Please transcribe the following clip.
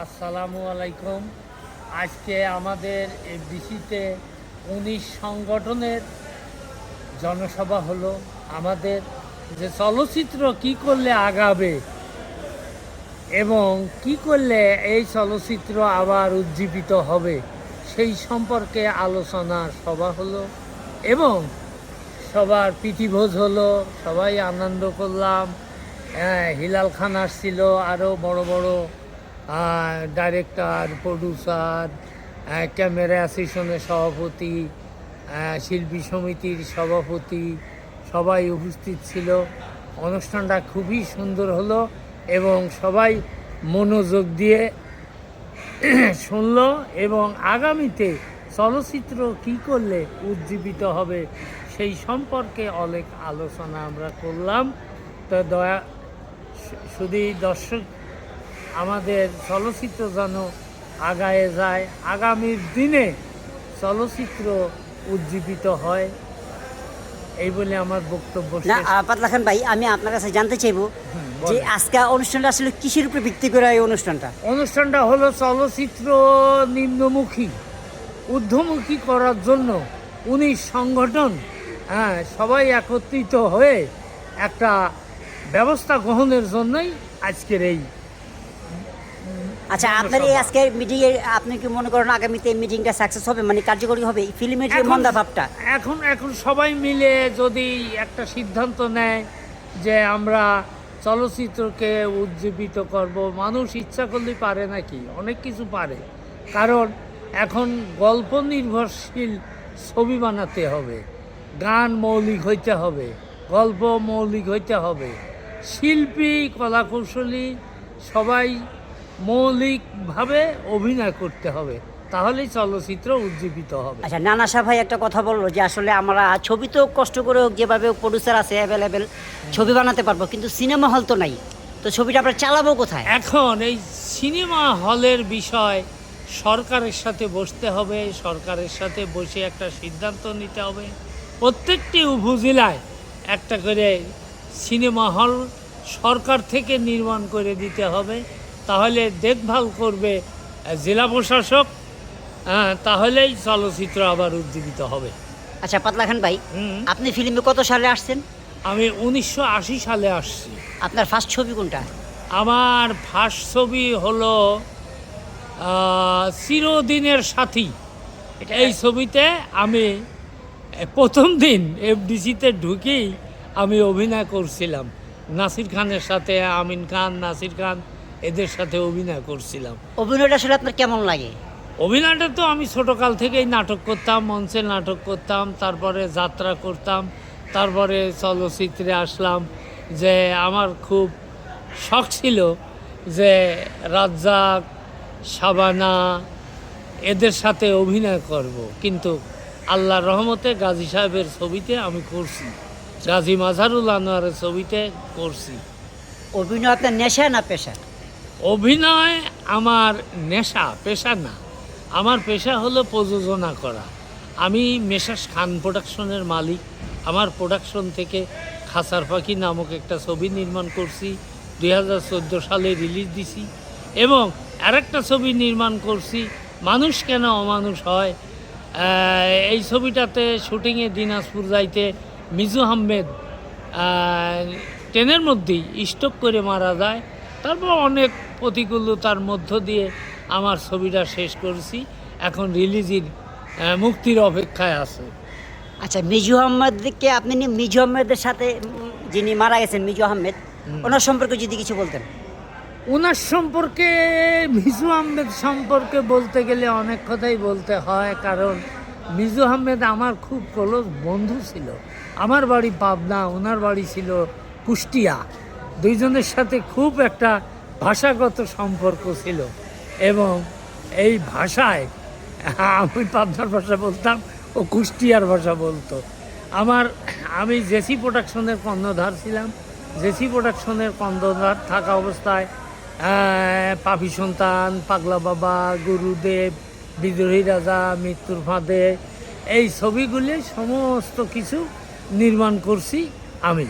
আসসালামু আলাইকুম। আজকে আমাদের এফডিসিতে ১৯ সংগঠনের জনসভা হলো। আমাদের যে চলচ্চিত্র কি করলে আগাবে এবং কি করলে এই চলচ্চিত্র আবার উজ্জীবিত হবে সেই সম্পর্কে আলোচনা সভা হলো এবং সবার প্রীতিভোজ হলো। সবাই আনন্দ করলাম। হিলাল খান আসছিল, আরও বড় বড় ডাইরেক্টর, প্রডিউসার, ক্যামেরা অ্যাসোসিয়েশনের সভাপতি, শিল্পী সমিতির সভাপতি সবাই উপস্থিত ছিল। অনুষ্ঠানটা খুবই সুন্দর হলো এবং সবাই মনোযোগ দিয়ে শুনলো এবং আগামীতে চলচ্চিত্র কী করলে উজ্জীবিত হবে সেই সম্পর্কে অনেক আলোচনা আমরা করলাম। তো শুধু দর্শক আমাদের চলচ্চিত্র যেন আগায় যায়, আগামীর দিনে চলচ্চিত্র উজ্জীবিত হয়, এই বলে আমার বক্তব্য। না পাতলা খান ভাই, আমি আপনার কাছে জানতে চাইবো যে আজকে অনুষ্ঠানটা আসলে কিসের উপরে ভিত্তি করে এই অনুষ্ঠানটা হলো চলচ্চিত্র নিম্নমুখী ঊর্ধ্বমুখী করার জন্য ১৯ সংগঠন সবাই একত্রিত হয়ে একটা ব্যবস্থা গ্রহণের জন্যই আজকের এই। আচ্ছা, আপনার এই আজকের মিটিংয়ে আপনি কি মনে করেন আগামীতে এই মিটিংটা সাকসেস হবে, মানে কার্যকরী হবে? ফিল্মের যে মন্দা ভাবটা এখন সবাই মিলে যদি একটা সিদ্ধান্ত নেয় যে আমরা চলচ্চিত্রকে উজ্জীবিত করব, মানুষ ইচ্ছা করলেই পারে নাকি? অনেক কিছু পারে, কারণ এখন গল্প নির্ভরশীল ছবি বানাতে হবে, গান মৌলিক হইতে হবে, গল্প মৌলিক হইতে হবে, শিল্পী কলাকৌশলী সবাই মৌলিকভাবে অভিনয় করতে হবে, তাহলেই চলচ্চিত্র উজ্জীবিত হবে। আচ্ছা, নানা শাহ ভাই একটা কথা বললো যে আসলে আমরা ছবি তো কষ্ট করে হোক, যেভাবে প্রডিউসার আছে অ্যাভেলেবেল ছবি বানাতে পারবো, কিন্তু সিনেমা হল তো নাই, তো ছবিটা আমরা চালাবো কোথায়? এখন এই সিনেমা হলের বিষয় সরকারের সাথে বসতে হবে, সরকারের সাথে বসে একটা সিদ্ধান্ত নিতে হবে। প্রত্যেকটি উপজেলায় একটা করে সিনেমা হল সরকার থেকে নির্মাণ করে দিতে হবে, তাহলে দেখভাল করবে জেলা প্রশাসক, তাহলেই চলচ্চিত্র আবার উজ্জীবিত হবে। আচ্ছা পাতলা খান ভাই, আপনি ফিল্মে কত সালে আসছেন? আমি ১৯৮০ সালে আসছি। আপনার ফার্স্ট ছবি কোনটা? আমার ফার্স্ট ছবি হলো চিরদিনের সাথী। এই ছবিতে আমি প্রথম দিন এফডিসিতে ঢুকেই আমি অভিনয় করছিলাম নাসির খানের সাথে, আমিন খান, নাসির খান, এদের সাথে অভিনয় করছিলাম। অভিনয়টা আসলে আপনার কেমন লাগে? অভিনয়টা তো আমি ছোটোকাল থেকেই নাটক করতাম, মঞ্চে নাটক করতাম, তারপরে যাত্রা করতাম, তারপরে চলচ্চিত্রে আসলাম। যে আমার খুব শখ ছিল যে রাজ্জাক, শাবানা এদের সাথে অভিনয় করব, কিন্তু আল্লাহর রহমতে গাজী সাহেবের ছবিতে আমি করছি, গাজী মাজহারুল আনোয়ারের ছবিতে করছি। অভিনয় আপনার নেশা না পেশা? অভিনয় আমার নেশা, পেশা না। আমার পেশা হলো প্রযোজনা করা। আমি মেসার্স খান প্রোডাকশনের মালিক। আমার প্রোডাকশন থেকে খাসার পাখি নামক একটা ছবি নির্মাণ করছি, ২০১৪ সালে রিলিজ দিছি, এবং আরেকটা ছবি নির্মাণ করছি মানুষ কেন অমানুষ হয়। এই ছবিটাতে শুটিংয়ে দিনাজপুর যাইতে মিজু আহমেদ ট্রেনের মধ্যেই স্ট্রোক করে মারা যায়। তারপর অনেক প্রতিকূলতার মধ্য দিয়ে আমার ছবিটা শেষ করেছি, এখন রিলিজের মুক্তির অপেক্ষায় আছে। আচ্ছা, মিজু আহমেদকে আপনি মিজু আহমেদের সাথে যিনি মারা গেছেন মিজু আহমেদ, ওনার সম্পর্কে যদি কিছু বলতেন। ওনার সম্পর্কে, মিজু আহমেদ সম্পর্কে বলতে গেলে অনেক কথাই বলতে হয়, কারণ মিজু আহমেদ আমার খুব ক্লোজ বন্ধু ছিল। আমার বাড়ি পাবনা, ওনার বাড়ি ছিল কুষ্টিয়া। দুইজনের সাথে খুব একটা ভাষাগত সম্পর্ক ছিল এবং এই ভাষায় আমি পাবনার ভাষা বলতাম, ও কুষ্টিয়ার ভাষা বলতো। আমি জেসি প্রোডাকশনের কর্ণধার ছিলাম। জেসি প্রোডাকশনের কর্ণধার থাকা অবস্থায় পাপি সন্তান, পাগলা বাবা, গুরুদেব, বিদ্রোহী রাজা, মৃত্যুর ফাঁদে, এই ছবিগুলি সমস্ত কিছু নির্মাণ করছি আমি।